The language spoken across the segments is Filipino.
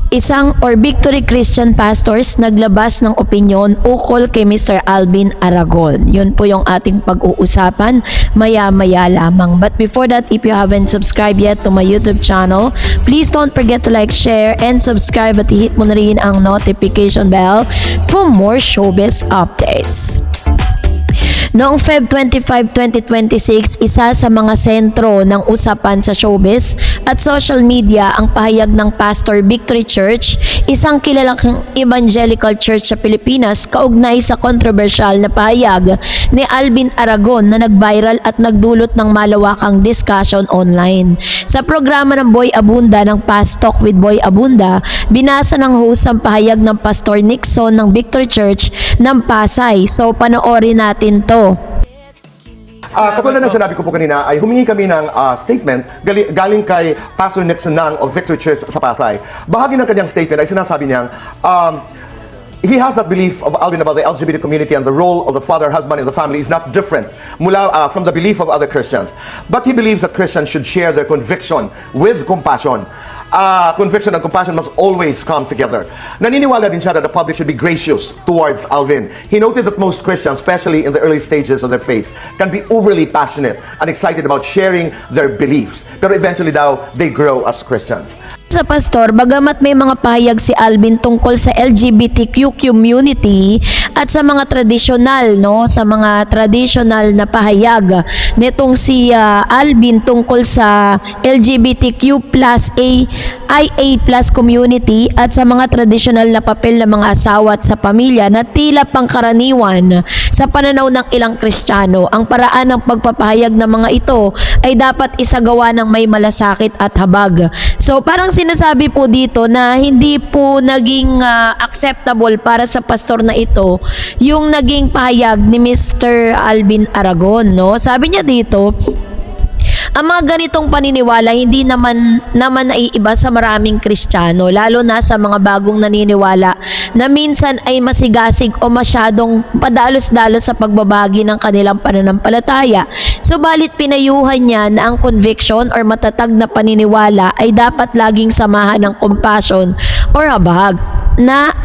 Isang Victory Christian Pastors naglabas ng opinyon ukol kay Mr. Alvin Aragon. Yun po yung ating pag-uusapan maya-maya lamang. But before that, if you haven't subscribed yet to my YouTube channel, please don't forget to like, share, and subscribe at hit mo na rin ang notification bell for more showbiz updates. Noong Feb 25, 2026, isa sa mga sentro ng usapan sa showbiz at social media ang pahayag ng Pastor Victory Church, isang kilalang evangelical church sa Pilipinas, kaugnay sa kontrobersyal na pahayag ni Alvin Aragon na nag-viral at nagdulot ng malawakang discussion online. Sa programa ng Boy Abunda ng Past Talk with Boy Abunda, binasa ng host ang pahayag ng Pastor Nixon ng Victory Church ng Pasay. So panoorin natin to. Katulad ng sinabi ko po kanina, ay humingi kami ng statement galing kay Pastor Nixon ng of Victory Church sa Pasay. Bahagi ng kanyang statement ay sinasabi niyang he has that belief of Alvin about the LGBT community, and the role of the father, husband in the family is not different from the belief of other Christians. But he believes that Christians should share their conviction with compassion. Conviction and compassion must always come together. Naniniwala din siya that the public should be gracious towards Alvin. He noted that most Christians, especially in the early stages of their faith, can be overly passionate and excited about sharing their beliefs. Pero eventually daw, they grow as Christians. Sa pastor, bagamat may mga pahayag si Alvin tungkol sa LGBTQ community at sa mga tradisyonal, sa mga tradisyonal na pahayag nitong si Alvin tungkol sa LGBTQ plus IA plus community at sa mga tradisyonal na papel ng mga asawa at sa pamilya na tila pangkaraniwan sa pananaw ng ilang Kristiyano, ang paraan ng pagpapahayag ng mga ito ay dapat isagawa ng may malasakit at habag. So parang sinasabi po dito na hindi po naging acceptable para sa pastor na ito yung naging pahayag ni Mr. Alvin Aragon, Sabi niya dito, ang mga ganitong paniniwala hindi naman naiiba sa maraming Kristiyano, lalo na sa mga bagong naniniwala na minsan ay masigasig o masyadong padalos-dalos sa pagbabagi ng kanilang pananampalataya. Subalit pinayuhan niya na ang conviction or matatag na paniniwala ay dapat laging samahan ng compassion or habag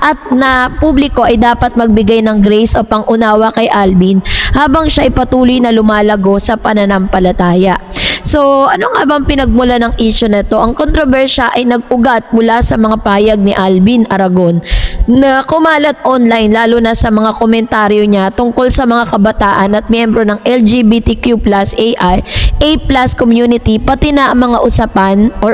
at na publiko ay dapat magbigay ng grace o pangunawa kay Alvin habang siya ay patuloy na lumalago sa pananampalataya. So, ano nga bang pinagmula ng issue na to? Ang kontrobersya ay nag-ugat mula sa mga pahayag ni Alvin Aragon na kumalat online, lalo na sa mga komentaryo niya tungkol sa mga kabataan at miyembro ng LGBTQ plus A plus community, pati na ang mga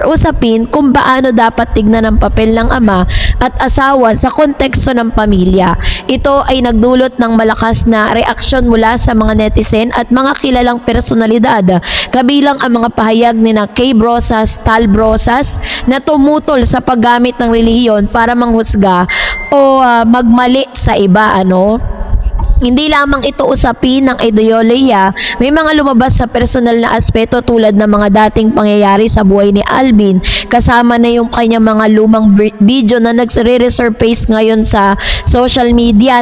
usapin kung paano dapat tignan ang papel ng ama at asawa sa konteksto ng pamilya. Ito ay nagdulot ng malakas na reaksyon mula sa mga netizen at mga kilalang personalidad, kabilang ang mga pahayag ni Kay Brosas, Tal Brosas na tumutol sa paggamit ng relihiyon para manghusga o magmali sa iba, Hindi lamang ito usapin ng ideolohiya, may mga lumabas sa personal na aspeto tulad ng mga dating pangyayari sa buhay ni Alvin, kasama na yung kanyang mga lumang video na nagre-resurface ngayon sa social media,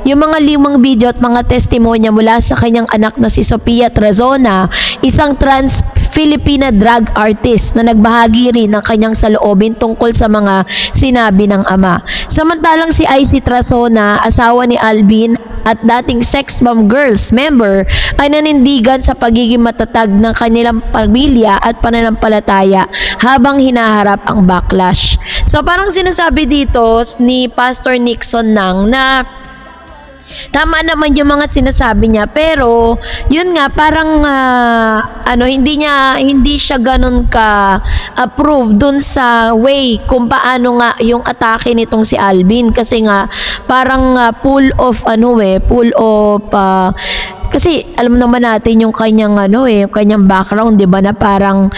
Yung mga lumang video at mga testimonya mula sa kanyang anak na si Sofia Trazona, isang trans Filipina drag artist na nagbahagi rin ng kanyang saloobin tungkol sa mga sinabi ng ama. Samantalang si IC Trazona, asawa ni Alvin at dating Sex Bomb Girls member, ay nanindigan sa pagiging matatag ng kanilang pamilya at pananampalataya habang hinaharap ang backlash. So parang sinasabi dito ni Pastor Nixon na tama naman yung mga sinasabi niya, pero yun nga parang hindi siya ganun ka approve dun sa way kung paano nga yung atake nitong si Alvin, kasi nga parang full of kasi alam naman natin yung kanyang yung kanyang background, 'di ba, na parang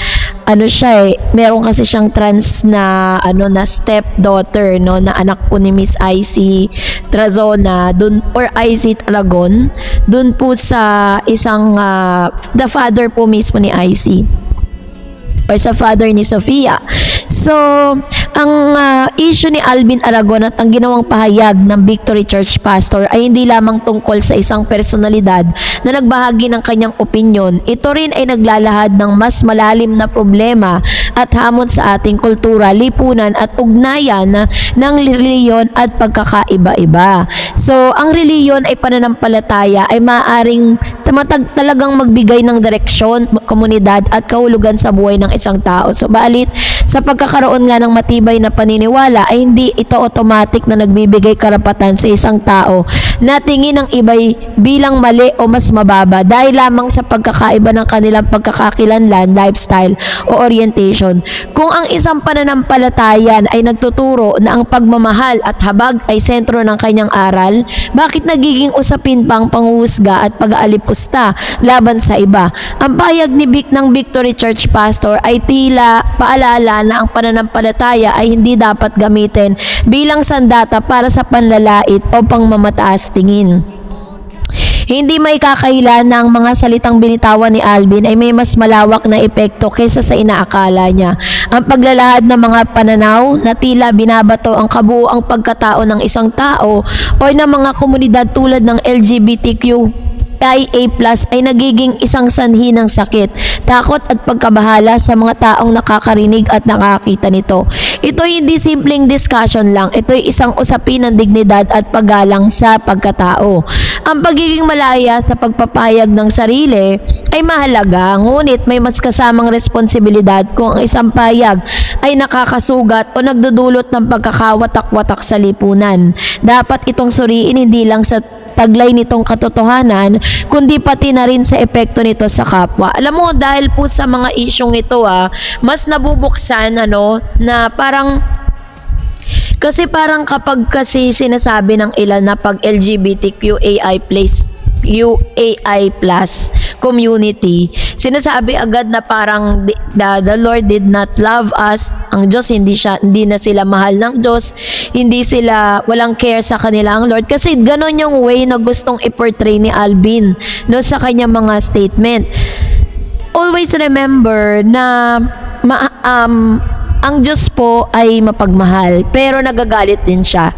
siya meron kasi siyang trans na na stepdaughter, na anak po ni Miss IC Trazona or IC Aragon, dun po sa isang the father po mismo ni IC or sa father ni Sofia. So, ang issue ni Alvin Aragon at ang ginawang pahayag ng Victory Church Pastor ay hindi lamang tungkol sa isang personalidad na nagbahagi ng kanyang opinyon. Ito rin ay naglalahad ng mas malalim na problema at hamon sa ating kultura, lipunan at ugnayan ng reliyon at pagkakaiba-iba. So, ang reliyon ay pananampalataya ay maaaring talagang magbigay ng direksyon, komunidad at kahulugan sa buhay ng isang tao. So, balit sa pagkakaroon nga ng matibay na paniniwala ay hindi ito automatic na nagbibigay karapatan sa isang tao na tingin ng iba'y bilang mali o mas mababa dahil lamang sa pagkakaiba ng kanilang pagkakakilanlan, lifestyle o orientation. Kung ang isang pananampalatayan ay nagtuturo na ang pagmamahal at habag ay sentro ng kanyang aral, bakit nagiging usapin pa ang panghuhusga at pag-aalipusta laban sa iba? Ang pahayag ni ng Victory Church Pastor ay tila paalala na ang pananampalataya ay hindi dapat gamitin bilang sandata para sa panlalait o pangmamataas tingin. Hindi may kakailan na ang mga salitang binitawan ni Alvin ay may mas malawak na epekto kaysa sa inaakala niya. Ang paglalahad ng mga pananaw na tila binabato ang kabuuang pagkatao ng isang tao o ng mga komunidad tulad ng LGBTQ IA+ ay nagiging isang sanhi ng sakit, takot at pagkabahala sa mga taong nakakarinig at nakakita nito. Ito hindi simpleng discussion lang, ito ay isang usapin ng dignidad at paggalang sa pagkatao. Ang pagiging malaya sa pagpapahayag ng sarili ay mahalaga, ngunit may mas kasamang responsibilidad kung ang isang pahayag ay nakakasugat o nagdudulot ng pagkakawatak-watak sa lipunan. Dapat itong suriin hindi lang sa taglay nitong katotohanan, kundi pati na rin sa epekto nito sa kapwa. Alam mo, dahil po sa mga isyong ito, mas nabubuksan, na parang, kasi parang kapag kasi sinasabi ng ilan na pag LGBTQAI+ community, sinasabi agad na parang the Lord did not love us. Ang Diyos hindi na sila mahal ng Diyos, hindi sila walang care sa kanila ang Lord, kasi ganon yung way na gustong i-portray ni Alvin sa kanyang mga statement. Always remember na ang Diyos po ay mapagmahal, pero nagagalit din siya,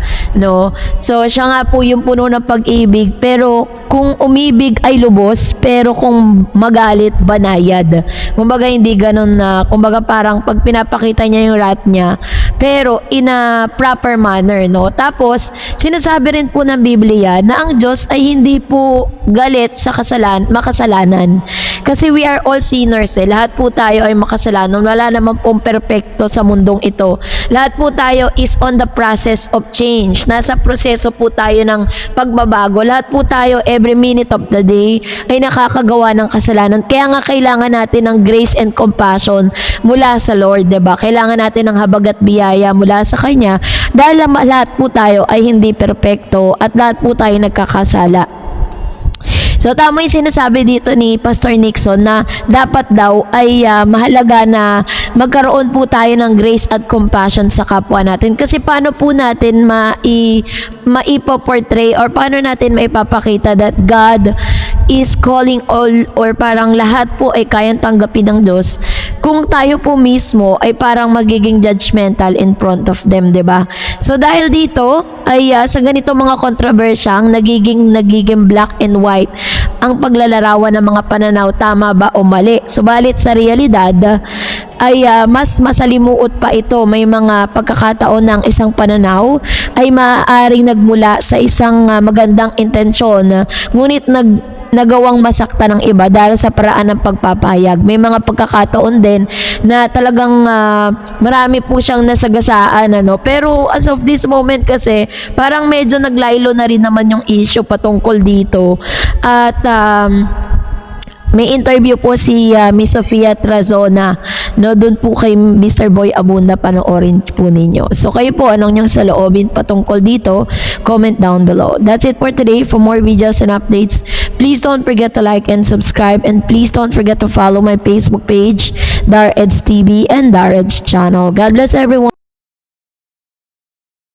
So, siya nga po yung puno ng pag-ibig, pero kung umibig ay lubos, pero kung magalit, banayad. Kumbaga, hindi ganun na, kumbaga parang pag pinapakita niya yung wrath niya, pero in a proper manner, Tapos, sinasabi rin po ng Biblia na ang Diyos ay hindi po galit sa makasalanan. Kasi we are all sinners, Lahat po tayo ay makasalanan. Wala naman pong perpekto sa mundong ito. Lahat po tayo is on the process of change. Nasa proseso po tayo ng pagbabago. Lahat po tayo every minute of the day ay nakakagawa ng kasalanan. Kaya nga kailangan natin ng grace and compassion mula sa Lord, 'di ba? Kailangan natin ng habag at biyaya mula sa Kanya dahil lahat po tayo ay hindi perpekto at lahat po tayo nagkakasala. So, tama yung sinasabi dito ni Pastor Nixon na dapat daw ay mahalaga na magkaroon po tayo ng grace at compassion sa kapwa natin. Kasi paano po natin maipo-portray or paano natin maipapakita that God is calling all or parang lahat po ay kayang tanggapin ng Diyos kung tayo po mismo ay parang magiging judgmental in front of them, 'di ba? So, dahil dito ay sa ganito mga kontrobersyang nagiging black and white ang paglalarawan ng mga pananaw, tama ba o mali. Subalit sa realidad ay mas masalimuot pa ito. May mga pagkakataon ng isang pananaw ay maaaring nagmula sa isang magandang intensyon, ngunit nagawang masakta ng iba dahil sa paraan ng pagpapahayag. May mga pagkakataon din na talagang marami po siyang nasagasaan, Pero as of this moment kasi, parang medyo naglaylo na rin naman yung issue patungkol dito. At may interview po si Miss Sofia Trazona, doon po kay Mr. Boy Abunda, panoorin po ninyo. So kayo po, anong niyong saloobin patungkol dito? Comment down below. That's it for today. For more videos and updates, please don't forget to like and subscribe, and please don't forget to follow my Facebook page, DarEds TV and DarEds channel. God bless everyone.